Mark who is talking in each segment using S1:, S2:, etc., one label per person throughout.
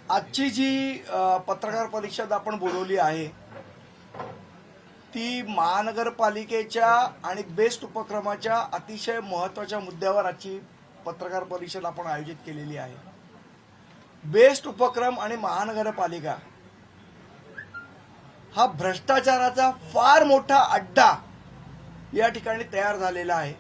S1: आजची जी पत्रकार परिषद आपण बोलवली आहे ती महानगरपालिकेच्या आणि बेस्ट उपक्रमाच्या अतिशय महत्त्वाच्या मुद्द्यावर आजची पत्रकार परिषद आपण आयोजित केलेली आहे। बेस्ट उपक्रम आणि महानगरपालिका हा भ्रष्टाचाराचा फार मोठा अड्डा या ठिकाणी तयार झालेला आहे।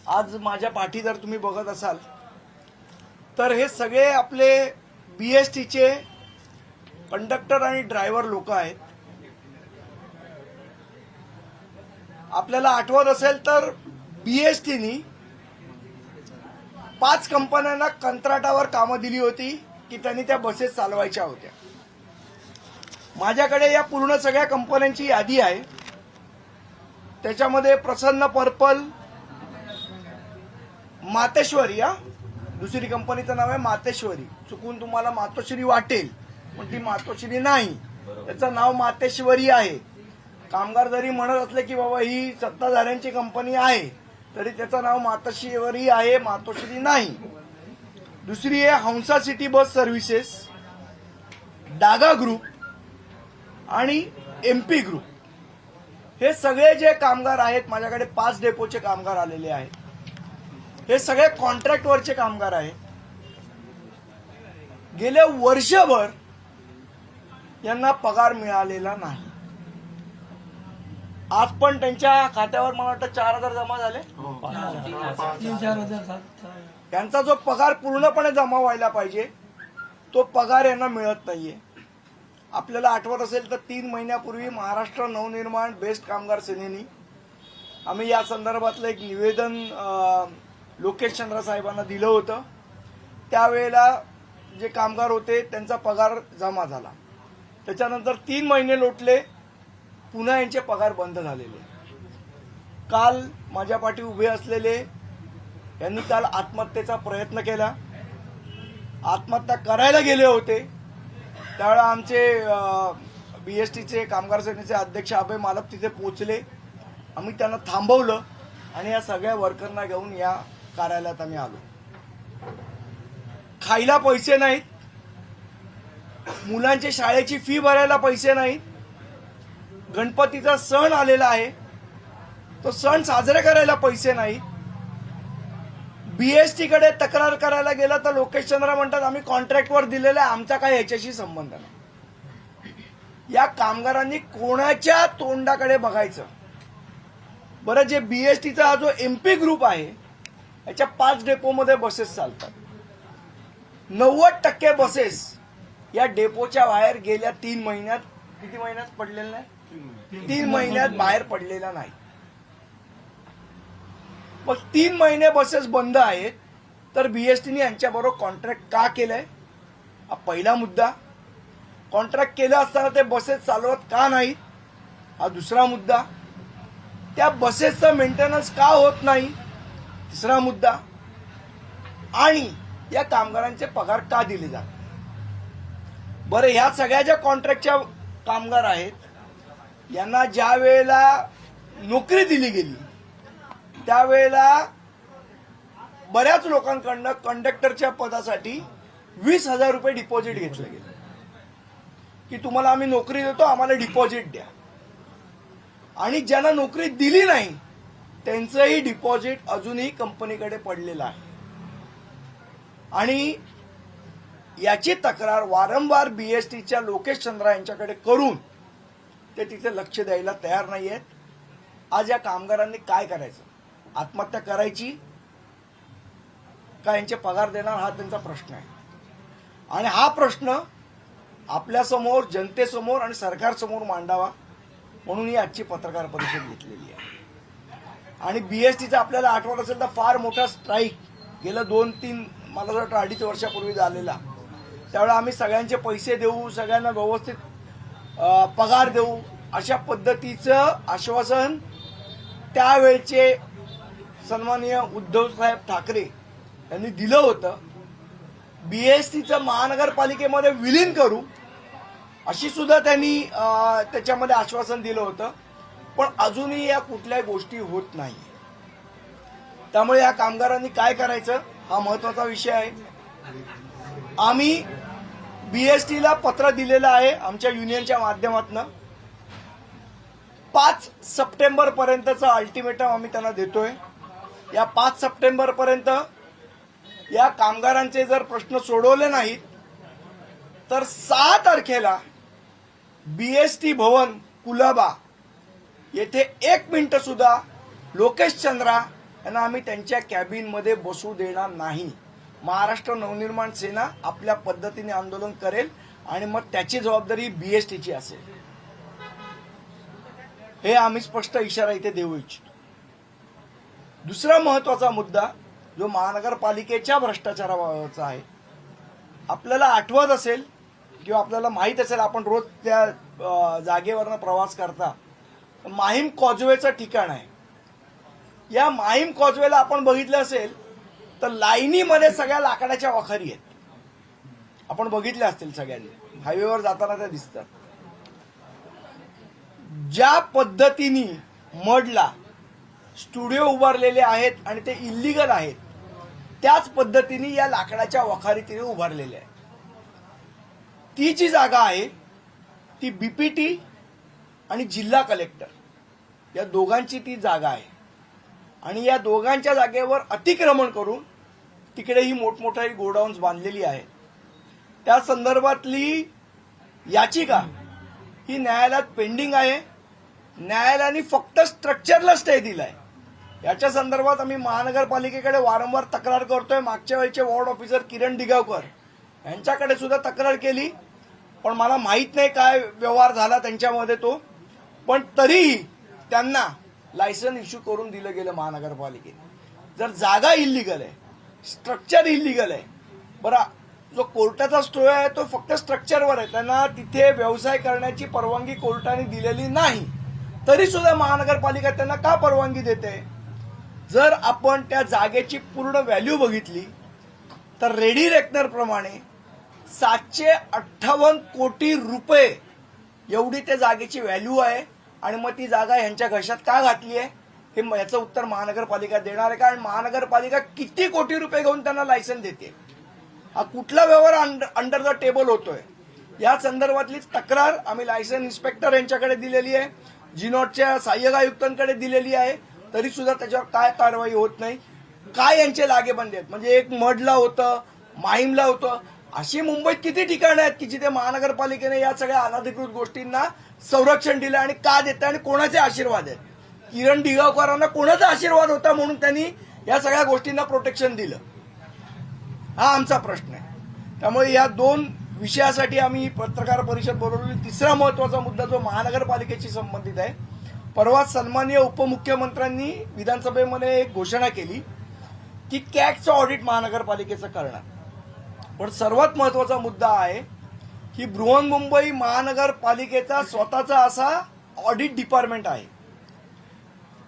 S1: आज माझ्या पाठी जर तुम्ही बघत असाल तर हे सगळे आपले बीएसटीचे कंडक्टर आणि ड्रायव्हर लोक आहेत। आपल्याला आठवत असेल तर बीएसटीनी 5 कंपन्यांना कंत्राटावर कामं दिली होती की त्यांनी त्या बसेस चालवायच्या होत्या। माझ्याकडे या पूर्ण सगळ्या कंपन्यांची यादी आहे। त्याच्यामध्ये प्रसन्न पर्पल, मातेश्वरी, दुसरी कंपनीचं नाव आहे मातेश्वरी, चुकून तुम्हाला मातोश्री वाटेल पण ती मातोश्री नाही, त्याचं नाव मातेश्वरी आहे। कामगार जरी म्हणत असले की बाबा ही सत्ताधाऱ्यांची कंपनी आहे तरी त्याचं नाव मातोश्री आहे, मातोश्री नाही। दुसरी आहे Hansa city bus services, Daga group आणि एमपी ग्रुप। हे सगळे जे कामगार आहेत, माझ्याकडे 5 डेपोचे कामगार आलेले आहेत। हे सगळे कॉन्ट्रॅक्टवरचे कामगार आहेत। गेले वर्षभर यांना पगार मिळालेला नाही। आज पण त्यांच्या खात्यावर मला वाटतं 4,000 जमा झाले।
S2: 3-4,000
S1: त्यांचा जो पगार पूर्णपणे जमा व्हायला पाहिजे तो पगार यांना मिळत नाहीये। आपल्याला आठवत असेल तर 3 महिन्यापूर्वी महाराष्ट्र नवनिर्माण बेस्ट कामगार सेनेनी आम्ही या संदर्भातलं एक निवेदन लोकेश चंद्र साहेबांना दिलं होतं। त्यावेळेला जे कामगार होते त्यांचा पगार जमा झाला। त्याच्यानंतर 3 महिने लोटले, पुन्हा यांचे पगार बंद झालेले। काल माझ्या पाठी उभे असलेले यांनी काल आत्महत्येचा प्रयत्न केला, आत्महत्या करायला गेले होते। त्यावेळेला आमचे बीएसटीचे कामगार सेनेचे अध्यक्ष अभय मालप तिथे पोहोचले। आम्ही त्यांना थांबवलं आणि या सगळ्या वर्करना घेऊन या कार्यालयात आम्ही आलो। खायला पैसे नाहीत, मुलांच्या शाळेची फी भरायला पैसे नाहीत, गणपतीचा सण आलेला आहे तो सण साजरे करायला पैसे नाहीत। बीएसटी कडे तक्रार करायला गेला तर लोकेश चंद्र म्हणतात आम्ही कॉन्ट्रॅक्टवर दिलेलं आहे, आमचा काय याच्याशी संबंध नाही। या कामगारांनी कोणाच्या तोंडाकडे बघायचं? बरं, जे बीएसटीचा हा जो एमपी ग्रुप आहे याच्या 5 डेपोमध्ये बसेस चालतात। 90% बसेस या डेपोच्या बाहेर गेल्या 3 महिन्यात, किती महिन्यात पडलेल्या नाही? 3 महिन्यात बाहेर पडलेला नाही। मग 3 महिने बसेस बंद आहेत तर बीएसटीने यांच्याबरोबर कॉन्ट्रॅक्ट का केलंय? हा पहिला मुद्दा। कॉन्ट्रॅक्ट केलं असताना ते बसेस चालवत का नाहीत? हा दुसरा मुद्दा। त्या बसेसचं मेंटेनन्स का होत नाही? तिसरा मुद्दा। आणि या कामगारांचे पगार का दिले जातात? बरं, ह्या सगळ्या ज्या कॉन्ट्रॅक्टच्या कामगार आहेत यांना ज्या वेळेला नोकरी दिली गेली त्यावेळेला बऱ्याच लोकांकडनं कंडक्टरच्या पदासाठी 20,000 रुपये डिपॉझिट घेतलं गेलं की तुम्हाला आम्ही नोकरी देतो, आम्हाला डिपॉझिट द्या। आणि ज्यांना नोकरी दिली नाही त्यांचंही डिपॉझिट अजूनही कंपनीकडे पडलेलं आहे। आणि याची तक्रार वारंवार बीएसटीच्या लोकेश चंद्रा यांच्याकडे करून ते तिथे लक्ष द्यायला तयार नाहीयेत। आज या कामगारांनी काय करायचं? आत्महत्या करायची का यांचे पगार देणार हा त्यांचा प्रश्न आहे। आणि हा प्रश्न आपल्यासमोर, जनतेसमोर आणि सरकारसमोर मांडावा म्हणून ही आजची पत्रकार परिषद घेतलेली आहे। आणि बीएसटीचा आपल्याला आठवत असेल तर फार मोठा स्ट्राईक गेलं 2-3 मला वाटतं 2.5 वर्षापूर्वी झालेला। त्यावेळेला आम्ही सगळ्यांचे पैसे देऊ, सगळ्यांना व्यवस्थित पगार देऊ अशा पद्धतीचं आश्वासन त्यावेळचे सन्माननीय उद्धवसाहेब ठाकरे यांनी दिलं होतं। बीएसटीचं महानगरपालिकेमध्ये विलीन करू अशी सुद्धा त्यांनी त्याच्यामध्ये आश्वासन दिलं होतं, पण अजूनही या कुठल्याही गोष्टी होत नाही। त्यामुळे या कामगारांनी काय करायचं हा महत्वाचा विषय आहे. आम्ही बीएसटीला पत्र दिलेलं आहे आमच्या युनियनच्या माध्यमातून. 5 सप्टेंबर पर्यंतचं अल्टिमेटम आम्ही त्यांना देतोय. या 5 सप्टेंबर पर्यंत या कामगारांचे जर प्रश्न सोडवले नाहीत तर 6 तारखेला बीएसटी भवन कुलाबा येथे 1 मिनिट सुद्धा लोकेश चंद्रा यांना आम्ही त्यांच्या कॅबिनमध्ये बसू देणार नाही. महाराष्ट्र नवनिर्माण सेना आपल्या पद्धतीने आंदोलन करेल आणि मग त्याची जबाबदारी बीएसटीची असेल. हे आम्ही स्पष्ट इशारा इथे देऊ इच्छितो. दुसरा महत्वाचा मुद्दा जो महानगरपालिकेच्या भ्रष्टाचाराबाबतचा आहे. आपल्याला आठवत असेल किंवा आपल्याला माहित असेल, आपण रोज त्या जागेवरनं प्रवास करता, माहीम कॉजवेचं ठिकाण आहे. या माहीम कॉजवेला आपण बघितलं असेल तर लाईनीमध्ये सगळ्या लाकडाच्या वखारी आहेत. आपण बघितल्या असतील सगळ्यांनी, हायवेवर जाताना त्या दिसतात. ज्या पद्धतीने मडला स्टुडिओ उभारलेले आहेत आणि ते इल्लीगल आहेत, त्याच पद्धतीने या लाकडाच्या वखारी तिने उभारलेल्या आहेत. ती जी जागा आहे ती बीपीटी आणि जिल्हा कलेक्टर या दोघांची ती जागा आहे. आणि या दोघांच्या जागेवर अतिक्रमण करून तिकडेही मोठमोठी गोडाऊन्स बांधलेली आहेत. त्या संदर्भातली याचिका ही न्यायालयात पेंडिंग आहे. न्यायालयाने फक्त स्ट्रक्चरला स्टे दिलाय. याच्या संदर्भात आम्ही महानगरपालिकेकडे वारंवार तक्रार करतोय. मागच्या वेळचे वॉर्ड ऑफिसर किरण दिगावकर यांच्याकडे सुद्धा तक्रार केली, पण मला माहित नाही काय व्यवहार झाला त्यांच्यामध्ये तो. पण तरीही त्यांना लायसन इश्यू करून दिलं गेलं महानगरपालिकेने. जर जागा इल्लीगल आहे, स्ट्रक्चर इल्लीगल आहे, बरं जो कोर्टाचा स्टे आहे तो फक्त स्ट्रक्चरवर आहे, त्यांना तिथे व्यवसाय करण्याची परवानगी कोर्टाने दिलेली नाही, तरी सुद्धा महानगरपालिका त्यांना का परवानगी देते? जर आपण त्या जागेची पूर्ण व्हॅल्यू बघितली तर रेडी रेकनर प्रमाणे 758 कोटी रुपये एवढी त्या जागेची व्हॅल्यू आहे. आणि मग ती जागा यांच्या घशात का घातली आहे हे याचं उत्तर महानगरपालिका देणार आहे. कारण महानगरपालिका किती कोटी रुपये घेऊन त्यांना लायसन देते? हा कुठला व्यवहार अंडर द टेबल होतोय? या संदर्भातली तक्रार आम्ही लायसन इन्स्पेक्टर यांच्याकडे दिलेली आहे, जिनॉटच्या सहाय्यक आयुक्तांकडे दिलेली आहे, तरी सुद्धा त्याच्यावर काय कारवाई होत नाही. काय यांचे लागेबंद आहेत? म्हणजे एक मडला होतं, माहीमला होतं, अशी मुंबईत किती ठिकाणं आहेत की जिथे महानगरपालिकेने या सगळ्या अनधिकृत गोष्टींना संरक्षण दिलं आणि का देतं आणि कोणाचे आशीर्वाद आहेत? किरण दिगावकरांना कोणाचा आशीर्वाद होता म्हणून त्यांनी या सगळ्या गोष्टींना प्रोटेक्शन दिलं? हा आमचा प्रश्न आहे. त्यामुळे या 2 विषयासाठी आम्ही पत्रकार परिषद बोलवली. तिसरा महत्वाचा मुद्दा जो महानगरपालिकेशी संबंधित आहे. परवा सन्माननीय उपमुख्यमंत्र्यांनी विधानसभेमध्ये एक घोषणा केली की कॅगचं ऑडिट महानगरपालिकेचं करणार. पण सर्वात महत्वाचा मुद्दा आहे की बृहन्मुंबई महानगरपालिकेचा स्वतःचा असा ऑडिट डिपार्टमेंट आहे.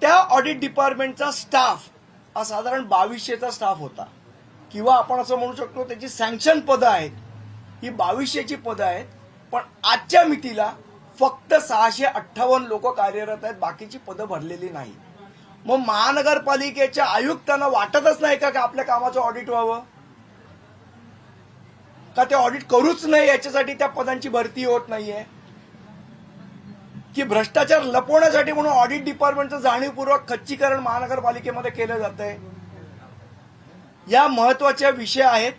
S1: त्या ऑडिट डिपार्टमेंटचा स्टाफ हा साधारण 2200चा स्टाफ होता, किंवा आपण असं म्हणू शकतो त्याची सँक्शन पदं आहेत ही 2200ची पदं आहेत. पण आजच्या मितीला फक्त 658 लोक कार्यरत आहेत, बाकीची पदं भरलेली नाही. मग महानगरपालिकेच्या आयुक्तांना वाटतच नाही का आपल्या कामाचं ऑडिट व्हावं? का ते ऑडिट करूच नाही याच्यासाठी त्या पदांची भरती होत नाहीये? की भ्रष्टाचार लपवण्यासाठी म्हणून ऑडिट डिपार्टमेंटचं जाणीवपूर्वक खच्चीकरण महानगरपालिकेमध्ये केलं जातंय? या महत्वाच्या विषय आहेत.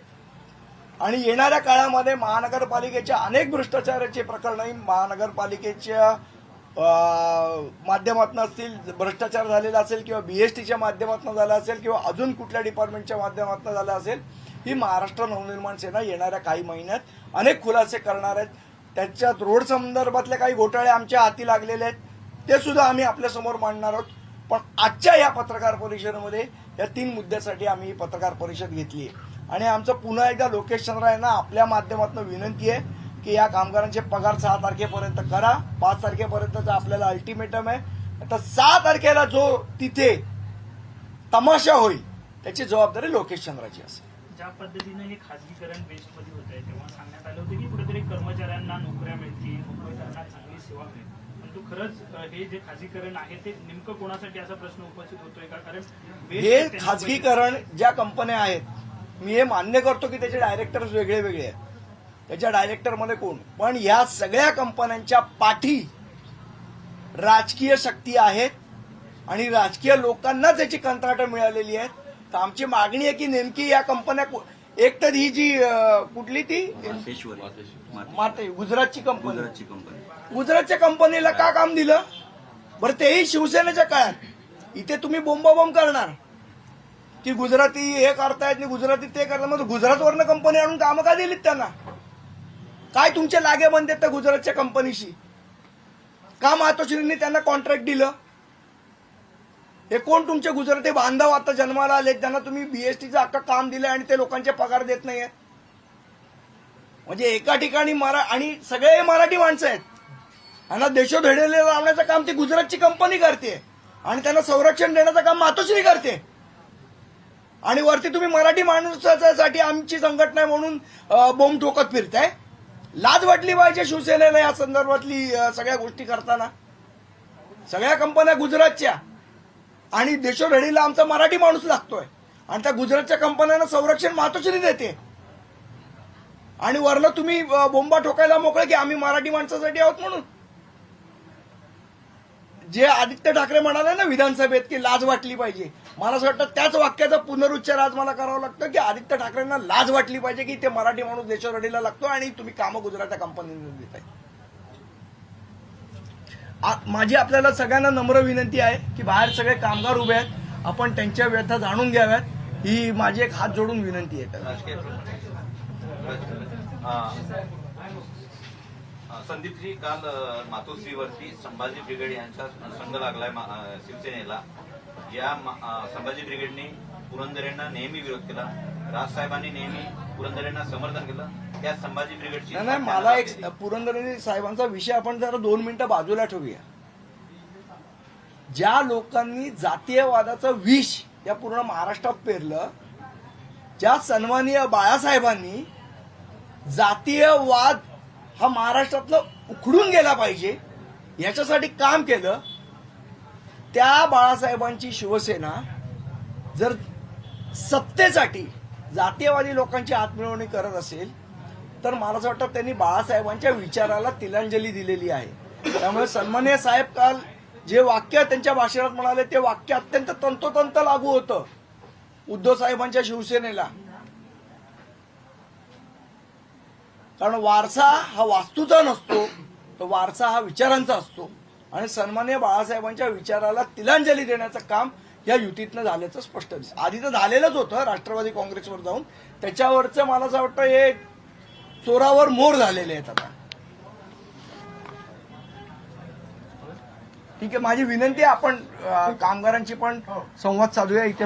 S1: आणि येणाऱ्या काळामध्ये महानगरपालिकेच्या अनेक भ्रष्टाचाराचे प्रकरणं महानगरपालिकेच्या माध्यमातून असतील, भ्रष्टाचार झालेला असेल किंवा बीएसटीच्या माध्यमातून झाला असेल किंवा अजून कुठल्या डिपार्टमेंटच्या माध्यमातून झाला असेल, ही महाराष्ट्र नवनिर्माण सेना येणाऱ्या काही महिन्यात अनेक खुलासे करणार आहेत. त्याच्यात रोड संदर्भातले काही घोटाळे आमच्या हाती लागलेले आहेत, ते सुद्धा आम्ही आपल्या समोर मांडणार आहोत. पण आजच्या या पत्रकार परिषदेमध्ये या 3 मुद्द्यासाठी आम्ही ही पत्रकार परिषद घेतली आहे. आणि आमचं पुन्हा एकदा लोकेश चंद्रा यांना आपल्या माध्यमातून विनंती आहे की या कामगारांचे पगार 6 तारखेपर्यंत करा. 5 तारखेपर्यंतचा आपल्याला अल्टिमेटम आहे. आता 6 तारखेला जो तिथे तमाशा होईल त्याची जबाबदारी लोकेश चंद्राची असेल.
S2: ज्या पद्धतीने हे खासगीकरण बेसमध्ये होत आहे तेव्हा सांगण्यात आलं होतं की कुठेतरी कर्मचाऱ्यांना नोकऱ्या मिळतील, नोकरदारांना चांगली सेवा मिळेल. परंतु खरंच हे जे खाजगीकरण आहे ते नेमकं कोणासाठी असा प्रश्न उपस्थित होतोय का? कारण
S1: हे खाजगीकरण ज्या कंपन्या आहेत मी हे मान्य करतो की त्याचे डायरेक्टर्स वेगळे वेगळे आहेत, त्याच्या डायरेक्टरमध्ये कोण, पण या सगळ्या कंपन्यांच्या पाठी राजकीय शक्ती आहेत आणि राजकीय लोकांना त्याची कंत्राटं मिळालेली आहेत. तर आमची मागणी आहे की नेमकी या कंपन्या एक तर ही जी कुठली ती माते गुजरातची कंपनी, गुजरातच्या कंपनीला का काम दिलं बरं? तेही शिवसेनेच्या काळात. इथे तुम्ही बोंबाबोंब करणार की गुजराती हे करतायत आणि गुजराती ते करतात, मग गुजरातवरनं कंपनी आणून कामं का दिलीत त्यांना? काय तुमचे लागे बनते त्या गुजरातच्या कंपनीशी? का मातोश्रींनी त्यांना कॉन्ट्रॅक्ट दिलं? हे कोण तुमचे गुजराती बांधव आता जन्माला आले त्यांना तुम्ही बीएसटीचं अख्खं काम दिलंय आणि ते लोकांचे पगार देत नाहीये? म्हणजे एका ठिकाणी आणि सगळे मराठी माणसं आहेत, यांना देशोधडीला लावण्याचं काम ती गुजरातची कंपनी करते आणि त्यांना संरक्षण देण्याचं काम मातोश्री करते. आणि वरती तुम्ही मराठी माणसासाठी आमची संघटना आहे म्हणून बोंब ठोकत फिरताय. लाज वाटली पाहिजे शिवसेनेला या संदर्भातली सगळ्या गोष्टी करताना. सगळ्या कंपन्या गुजरातच्या आणि देशोधडीला आमचा मराठी माणूस लागतोय आणि त्या गुजरातच्या कंपन्यांना संरक्षण मातोश्री देते आणि वरनं तुम्ही बोंबा ठोकायला मोकळे की आम्ही मराठी माणसासाठी आहोत म्हणून. जे आदित्य ठाकरे म्हणाले ना विधानसभेत की लाज वाटली पाहिजे, मला असं वाटतं त्याच वाक्याचा पुनरुच्चार आज मला करावा लागतं की आदित्य ठाकरेंना लाज वाटली पाहिजे की ते मराठी माणूस देशोधडीला लागतो आणि तुम्ही कामं गुजरातच्या कंपनीने देताय. माझी आपल्याला सगळ्यांना नम्र विनंती आहे की बाहेर सगळे कामगार उभे आहेत, आपण त्यांच्या व्यथा जाणून घ्याव्यात, ही माझी एक हात जोडून विनंती आहे.
S3: संदीपजी, काल मातोश्रीवरती संभाजी ब्रिगेड यांचा संघ लागलाय शिवसेनेला. या संभाजी ब्रिगेडने पुरंदरेंना नेहमी विरोध केला, राजसाहेबांनी नेहमी पुरंदरेंना समर्थन केलं. त्या संभाजी ब्रिगेडची
S1: नाही, मला एक पुरंदरे साहेबांचा विषय आपण जरा 2 मिनिटं बाजूला ठेवूया. ज्या लोकांनी जातीयवादाचं विष या पूर्ण महाराष्ट्रात पेरलं, ज्या सन्माननीय बाळासाहेबांनी जातीयवाद हा महाराष्ट्रातनं उखडून गेला पाहिजे याच्यासाठी काम केलं, त्या बाळासाहेबांची शिवसेना जर सत्तेसाठी जातीयवादी लोकांची हातमिळवणी करत असेल तर मला असं वाटतं त्यांनी बाळासाहेबांच्या विचाराला तिलांजली दिलेली आहे. त्यामुळे सन्माननीय साहेब काल जे वाक्य त्यांच्या भाषणात म्हणाले ते वाक्य अत्यंत तंतोतंत लागू होतं उद्धव साहेबांच्या शिवसेनेला. कारण वारसा हा वास्तूचा नसतो, तो वारसा हा विचारांचा असतो आणि सन्माननीय बाळासाहेबांच्या विचाराला तिलांजली देण्याचं काम या युतीतनं झाल्याचं स्पष्ट दिसतं. आधी तर झालेलंच होतं राष्ट्रवादी काँग्रेसवर जाऊन, त्याच्यावरचं मला असं वाटतं हे चोरावर मोर झालेले आहेत आता. ठीक आहे, माझी विनंती आहे आपण कामगारांची पण संवाद साधूया इथे.